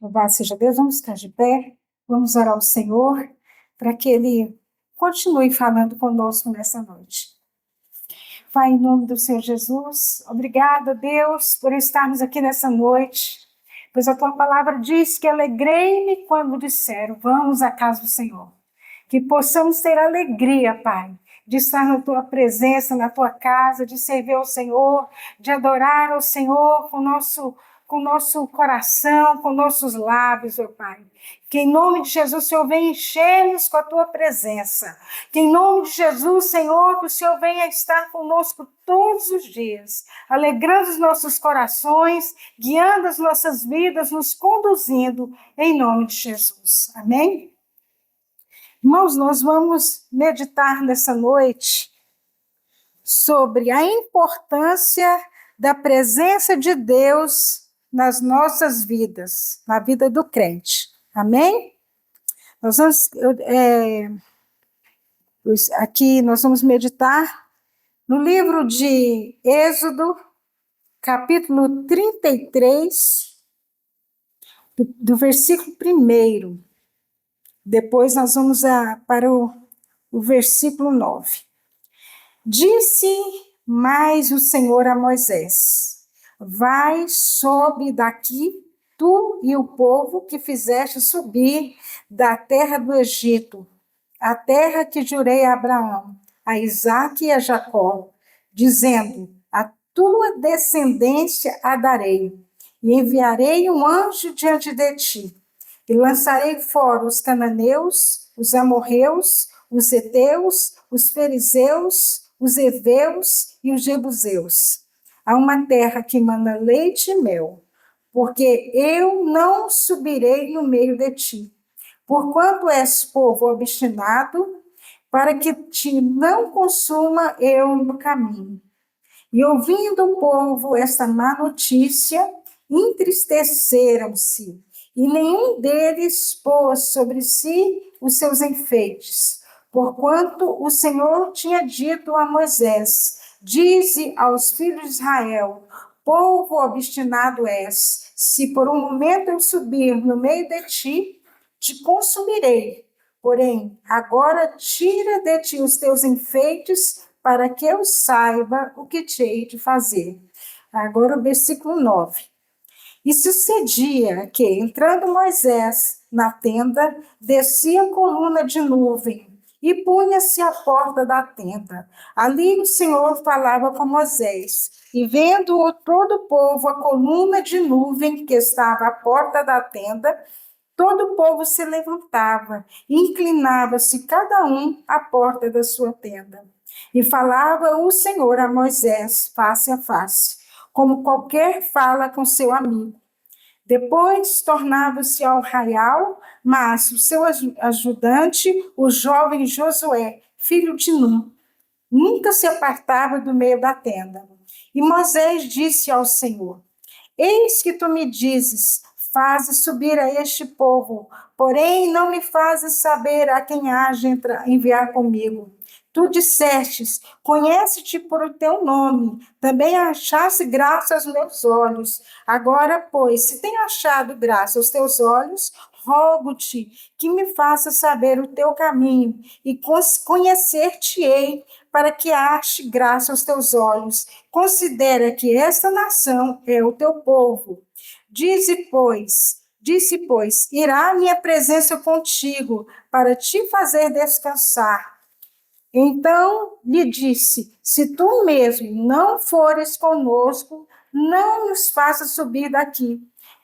Louvado seja Deus, vamos ficar de pé, vamos orar ao Senhor, para que Ele continue falando conosco nessa noite. Pai, em nome do Senhor Jesus, obrigada, Deus, por estarmos aqui nessa noite, pois a Tua palavra diz que alegrei-me quando disseram, vamos à casa do Senhor. Que possamos ter alegria, Pai, de estar na Tua presença, na Tua casa, de servir ao Senhor, de adorar ao Senhor com o nosso coração, com nossos lábios, ó Pai. Que em nome de Jesus, Senhor, venha encher-nos com a Tua presença. Que em nome de Jesus, Senhor, que o Senhor venha estar conosco todos os dias, alegrando os nossos corações, guiando as nossas vidas, nos conduzindo, em nome de Jesus. Amém? Irmãos, nós vamos meditar nessa noite sobre a importância da presença de Deus nas nossas vidas, na vida do crente. Amém? Aqui nós vamos meditar no livro de Êxodo, capítulo 33, do versículo 1. Depois nós vamos para o versículo 9. Disse mais o Senhor a Moisés: vai, sobe daqui, tu e o povo que fizeste subir da terra do Egito, a terra que jurei a Abraão, a Isaque e a Jacó, dizendo: a tua descendência a darei, e enviarei um anjo diante de ti, e lançarei fora os cananeus, os amorreus, os heteus, os fariseus, os heveus e os jebuseus, a uma terra que mana leite e mel, porque eu não subirei no meio de ti, porquanto és povo obstinado, para que te não consuma eu no caminho. E ouvindo o povo esta má notícia, entristeceram-se, e nenhum deles pôs sobre si os seus enfeites, porquanto o Senhor tinha dito a Moisés: dize aos filhos de Israel, povo obstinado és, se por um momento eu subir no meio de ti, te consumirei. Porém, agora tira de ti os teus enfeites, para que eu saiba o que te hei de fazer. Agora o versículo 9. E sucedia que, entrando Moisés na tenda, descia a coluna de nuvem e punha-se à porta da tenda. Ali o Senhor falava com Moisés, e vendo todo o povo a coluna de nuvem que estava à porta da tenda, todo o povo se levantava e inclinava-se cada um à porta da sua tenda. E falava o Senhor a Moisés face a face, como qualquer fala com seu amigo. Depois tornava-se ao arraial, mas o seu ajudante, o jovem Josué, filho de Num, nunca se apartava do meio da tenda. E Moisés disse ao Senhor: eis que tu me dizes, fazes subir a este povo, porém não me fazes saber a quem há de enviar comigo. Tu dissestes, conhece-te por o teu nome, também achaste graça aos meus olhos. Agora, pois, se tenho achado graça aos teus olhos, rogo-te que me faças saber o teu caminho, e conhecer-te-ei, para que ache graça aos teus olhos. Considera que esta nação é o teu povo. Disse, pois, irá a minha presença contigo, para te fazer descansar. Então lhe disse: se tu mesmo não fores conosco, não nos faças subir daqui.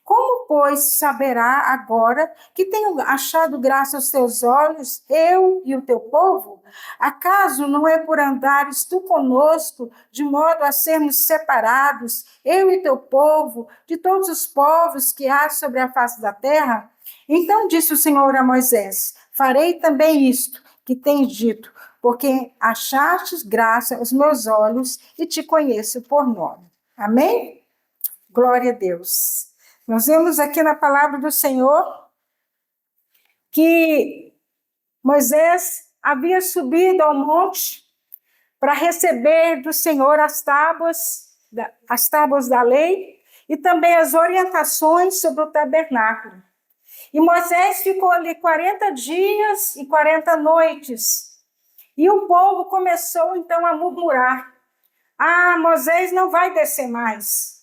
Como, pois, saberá agora que tenho achado graça aos teus olhos, eu e o teu povo? Acaso não é por andares tu conosco, de modo a sermos separados, eu e teu povo, de todos os povos que há sobre a face da terra? Então disse o Senhor a Moisés: farei também isto que tens dito, porque achastes graça aos meus olhos e te conheço por nome. Amém? Glória a Deus. Nós vemos aqui na palavra do Senhor que Moisés havia subido ao monte para receber do Senhor as tábuas da lei e também as orientações sobre o tabernáculo. E Moisés ficou ali 40 dias e 40 noites. E o povo começou então a murmurar: ah, Moisés não vai descer mais.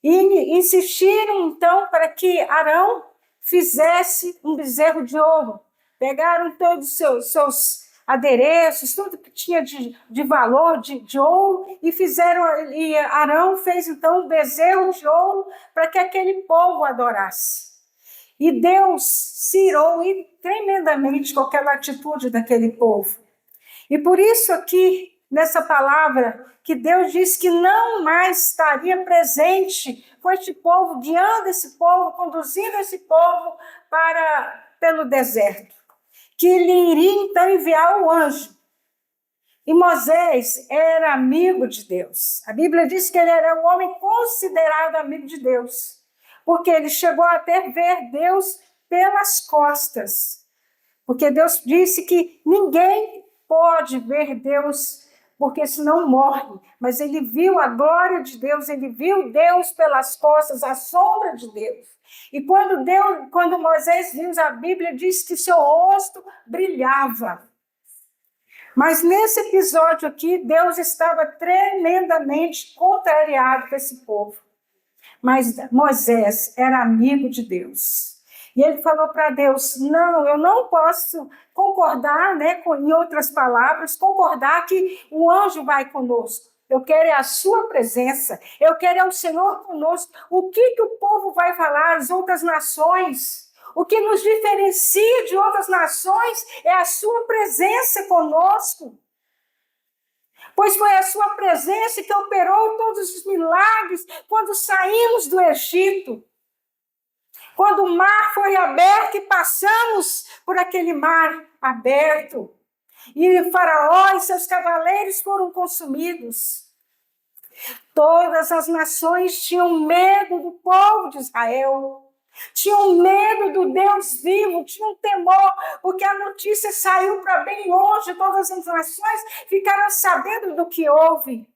E insistiram então para que Arão fizesse um bezerro de ouro. Pegaram todos os seus adereços, tudo que tinha de valor, de ouro, e fizeram. E Arão fez então um bezerro de ouro para que aquele povo adorasse. E Deus se irou tremendamente com aquela atitude daquele povo. E por isso aqui, nessa palavra, que Deus diz que não mais estaria presente com este povo, guiando esse povo, conduzindo esse povo pelo deserto. Que ele iria então enviar o anjo. E Moisés era amigo de Deus. A Bíblia diz que ele era um homem considerado amigo de Deus, porque ele chegou até ver Deus pelas costas. Porque Deus disse que ninguém pode ver Deus, porque senão morre. Mas ele viu a glória de Deus, ele viu Deus pelas costas, a sombra de Deus. E quando Moisés viu, a Bíblia diz que seu rosto brilhava. Mas nesse episódio aqui, Deus estava tremendamente contrariado com esse povo. Mas Moisés era amigo de Deus. E ele falou para Deus: não, eu não posso concordar, em outras palavras, concordar que o anjo vai conosco. Eu quero a sua presença, eu quero o Senhor conosco. O que o povo vai falar, as outras nações? O que nos diferencia de outras nações é a sua presença conosco. Pois foi a sua presença que operou todos os milagres quando saímos do Egito. Quando o mar foi aberto e passamos por aquele mar aberto. E Faraó e seus cavaleiros foram consumidos. Todas as nações tinham medo do povo de Israel. Tinham medo do Deus vivo, tinham temor, porque a notícia saiu para bem longe, todas as nações ficaram sabendo do que houve.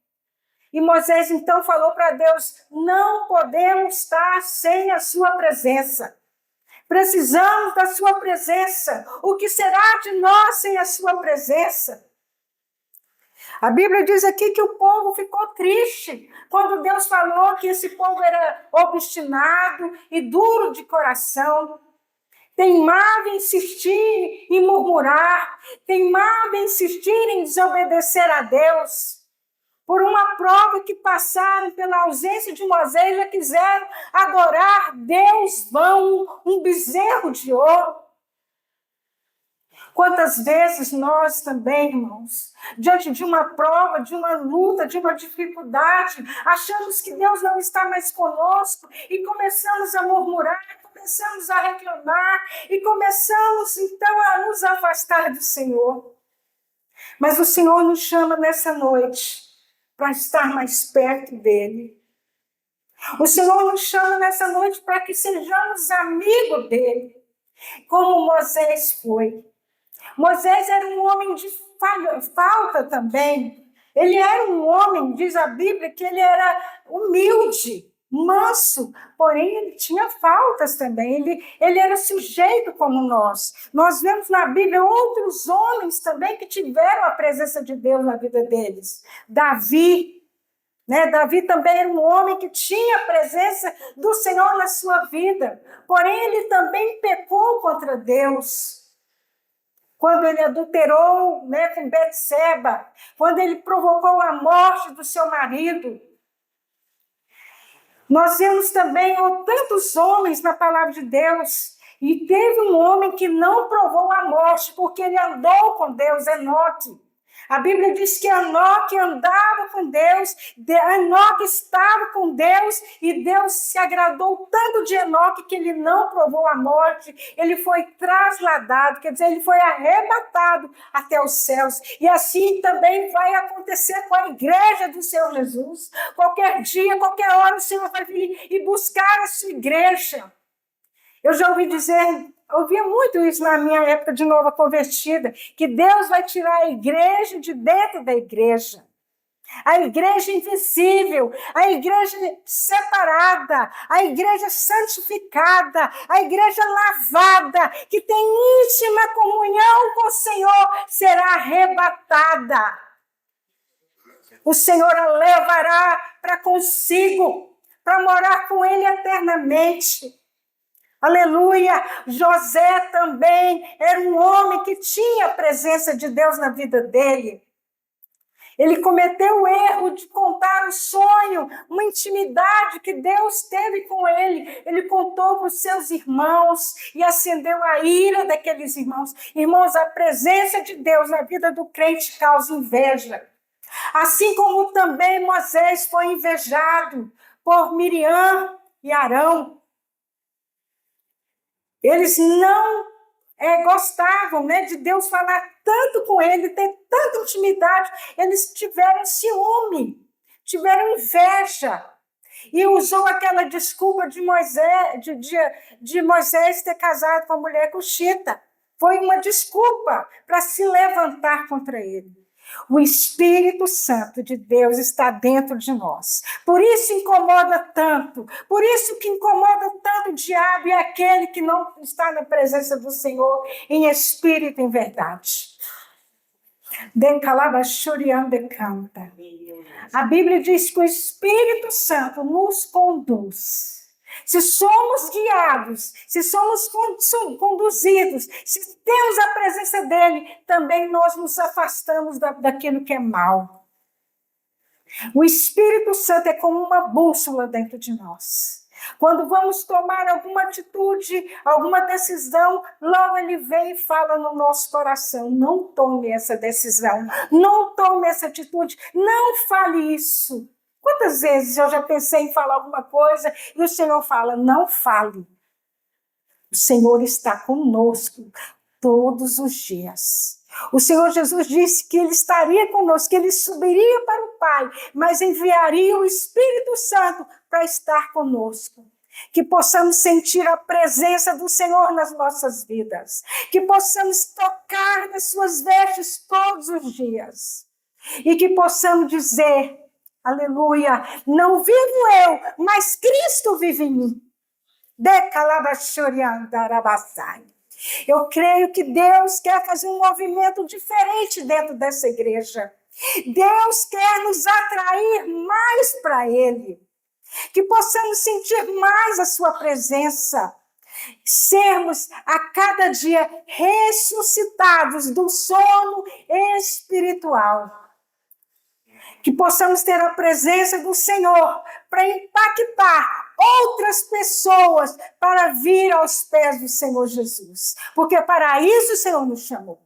E Moisés então falou para Deus: não podemos estar sem a sua presença. Precisamos da sua presença. O que será de nós sem a sua presença? A Bíblia diz aqui que o povo ficou triste quando Deus falou que esse povo era obstinado e duro de coração. Teimava em insistir em murmurar, teimava em insistir em desobedecer a Deus. Por uma prova que passaram pela ausência de Moisés, já quiseram adorar Deus vão, um bezerro de ouro. Quantas vezes nós também, irmãos, diante de uma prova, de uma luta, de uma dificuldade, achamos que Deus não está mais conosco e começamos a murmurar, começamos a reclamar e começamos então a nos afastar do Senhor. Mas o Senhor nos chama nessa noite para estar mais perto dele. O Senhor nos chama nessa noite para que sejamos amigos dele, como Moisés foi. Moisés era um homem de falta também. Ele era um homem, diz a Bíblia, que ele era humilde, manso, porém ele tinha faltas também. Ele era sujeito como nós. Nós vemos na Bíblia outros homens também que tiveram a presença de Deus na vida deles. Davi, Davi também era um homem que tinha a presença do Senhor na sua vida, porém ele também pecou contra Deus. Quando ele adulterou com Betseba, quando ele provocou a morte do seu marido. Nós vemos também tantos homens na palavra de Deus, e teve um homem que não provou a morte, porque ele andou com Deus, Enoque. A Bíblia diz que Enoque andava com Deus, Enoque estava com Deus, e Deus se agradou tanto de Enoque que ele não provou a morte, ele foi trasladado, quer dizer, ele foi arrebatado até os céus. E assim também vai acontecer com a igreja do Senhor Jesus. Qualquer dia, qualquer hora, o Senhor vai vir e buscar a sua igreja. Eu já ouvia muito isso na minha época de nova convertida, que Deus vai tirar a igreja de dentro da igreja. A igreja invisível, a igreja separada, a igreja santificada, a igreja lavada, que tem íntima comunhão com o Senhor, será arrebatada. O Senhor a levará para consigo, para morar com ele eternamente. Aleluia! José também era um homem que tinha a presença de Deus na vida dele. Ele cometeu o erro de contar o sonho, uma intimidade que Deus teve com ele. Ele contou para os seus irmãos e acendeu a ira daqueles irmãos. Irmãos, a presença de Deus na vida do crente causa inveja. Assim como também Moisés foi invejado por Miriam e Arão. Eles não gostavam, né, de Deus falar tanto com ele, ter tanta intimidade. Eles tiveram ciúme, tiveram inveja. E usou aquela desculpa de Moisés ter casado com a mulher cuxita. Foi uma desculpa para se levantar contra ele. O Espírito Santo de Deus está dentro de nós. Por isso incomoda tanto. Por isso que incomoda tanto o diabo e aquele que não está na presença do Senhor em espírito e em verdade. A Bíblia diz que o Espírito Santo nos conduz. Se somos guiados, se somos conduzidos, se temos a presença dele, também nós nos afastamos daquilo que é mal. O Espírito Santo é como uma bússola dentro de nós. Quando vamos tomar alguma atitude, alguma decisão, logo ele vem e fala no nosso coração: não tome essa decisão, não tome essa atitude, não fale isso. Quantas vezes eu já pensei em falar alguma coisa e o Senhor fala: não fale. O Senhor está conosco todos os dias. O Senhor Jesus disse que ele estaria conosco, que ele subiria para o Pai, mas enviaria o Espírito Santo para estar conosco. Que possamos sentir a presença do Senhor nas nossas vidas. Que possamos tocar nas suas vestes todos os dias. E que possamos dizer: aleluia, não vivo eu, mas Cristo vive em mim. Eu creio que Deus quer fazer um movimento diferente dentro dessa igreja. Deus quer nos atrair mais para Ele. Que possamos sentir mais a sua presença. Sermos a cada dia ressuscitados do sono espiritual. Que possamos ter a presença do Senhor para impactar outras pessoas para vir aos pés do Senhor Jesus. Porque para isso o Senhor nos chamou.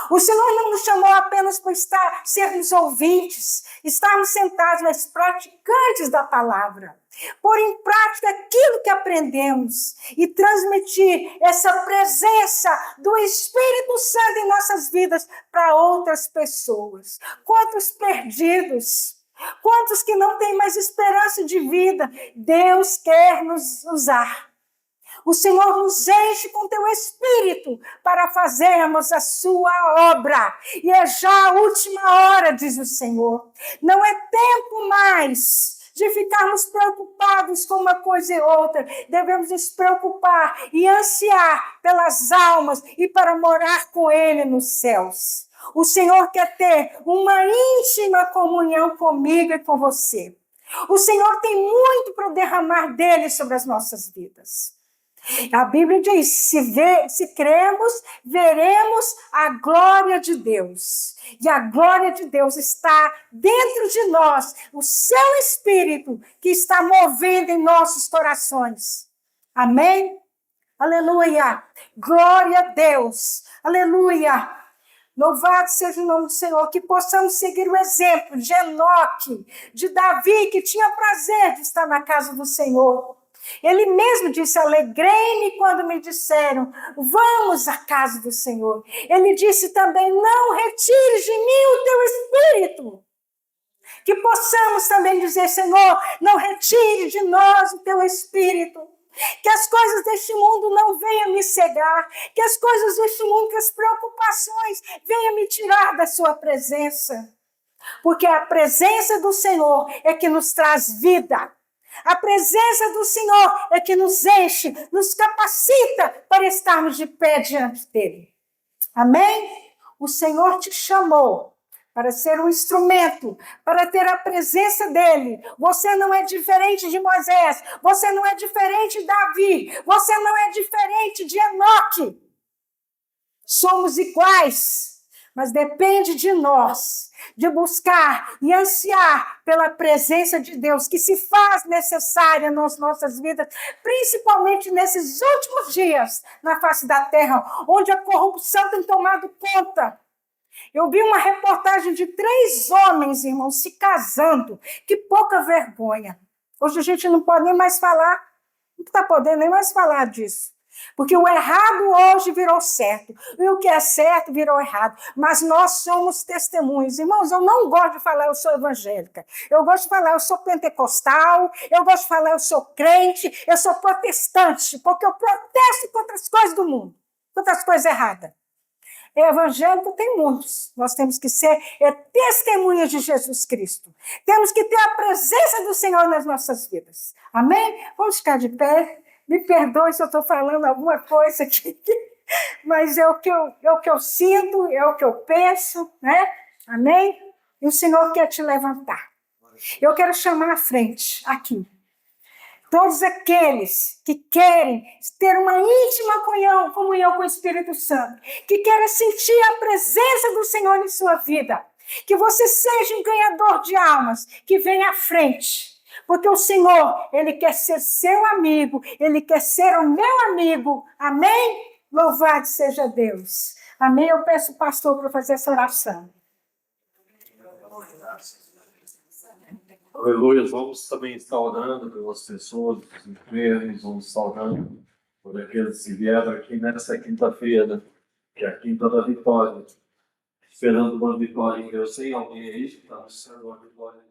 O Senhor não nos chamou apenas para sermos ouvintes, estarmos sentados, mas praticantes da palavra. Pôr em prática aquilo que aprendemos e transmitir essa presença do Espírito Santo em nossas vidas para outras pessoas. Quantos perdidos, quantos que não têm mais esperança de vida, Deus quer nos usar. O Senhor nos enche com teu Espírito para fazermos a sua obra. E é já a última hora, diz o Senhor. Não é tempo mais de ficarmos preocupados com uma coisa e outra. Devemos nos preocupar e ansiar pelas almas e para morar com Ele nos céus. O Senhor quer ter uma íntima comunhão comigo e com você. O Senhor tem muito para derramar dele sobre as nossas vidas. A Bíblia diz: se cremos, veremos a glória de Deus. E a glória de Deus está dentro de nós, o seu Espírito que está movendo em nossos corações. Amém? Aleluia! Glória a Deus! Aleluia! Louvado seja o nome do Senhor, que possamos seguir o exemplo de Enoque, de Davi, que tinha prazer de estar na casa do Senhor. Ele mesmo disse: alegrei-me quando me disseram, vamos à casa do Senhor. Ele disse também: não retires de mim o teu Espírito. Que possamos também dizer: Senhor, não retire de nós o teu Espírito. Que as coisas deste mundo não venham me cegar. Que as coisas deste mundo, que as preocupações venham me tirar da sua presença. porque a presença do Senhor é que nos traz vida. A presença do Senhor é que nos enche, nos capacita para estarmos de pé diante dele. Amém? O Senhor te chamou para ser um instrumento, para ter a presença dele. Você não é diferente de Moisés, você não é diferente de Davi, você não é diferente de Enoque. Somos iguais, mas depende de nós, de buscar e ansiar pela presença de Deus, que se faz necessária nas nossas vidas, principalmente nesses últimos dias na face da terra, onde a corrupção tem tomado conta. Eu vi uma reportagem de 3 homens, irmãos, se casando. Que pouca vergonha. Hoje a gente não pode nem mais falar, não está podendo nem mais falar disso. Porque o errado hoje virou certo. E o que é certo virou errado. Mas nós somos testemunhos. Irmãos, eu não gosto de falar eu sou evangélica. Eu gosto de falar eu sou pentecostal. Eu gosto de falar eu sou crente. Eu sou protestante. Porque eu protesto contra as coisas do mundo. Contra as coisas erradas. Evangélico tem muitos. Nós temos que ser testemunhas de Jesus Cristo. Temos que ter a presença do Senhor nas nossas vidas. Amém? Vamos ficar de pé. Me perdoe se eu estou falando alguma coisa aqui, mas é o que eu sinto, é o que eu penso, né? Amém? E o Senhor quer te levantar. Eu quero chamar à frente, aqui, todos aqueles que querem ter uma íntima comunhão com o Espírito Santo, que querem sentir a presença do Senhor em sua vida, que você seja um ganhador de almas, que venha à frente. Porque o Senhor, Ele quer ser seu amigo, Ele quer ser o meu amigo. Amém? Louvado seja Deus. Amém? Eu peço o pastor para fazer essa oração. Aleluia. Vamos também estar orando pelas pessoas, pelos enfermos, vamos estar orando por aqueles que vieram aqui nessa quinta-feira, que é a quinta da vitória, esperando uma vitória em Deus. Tem alguém aí que está buscando uma vitória?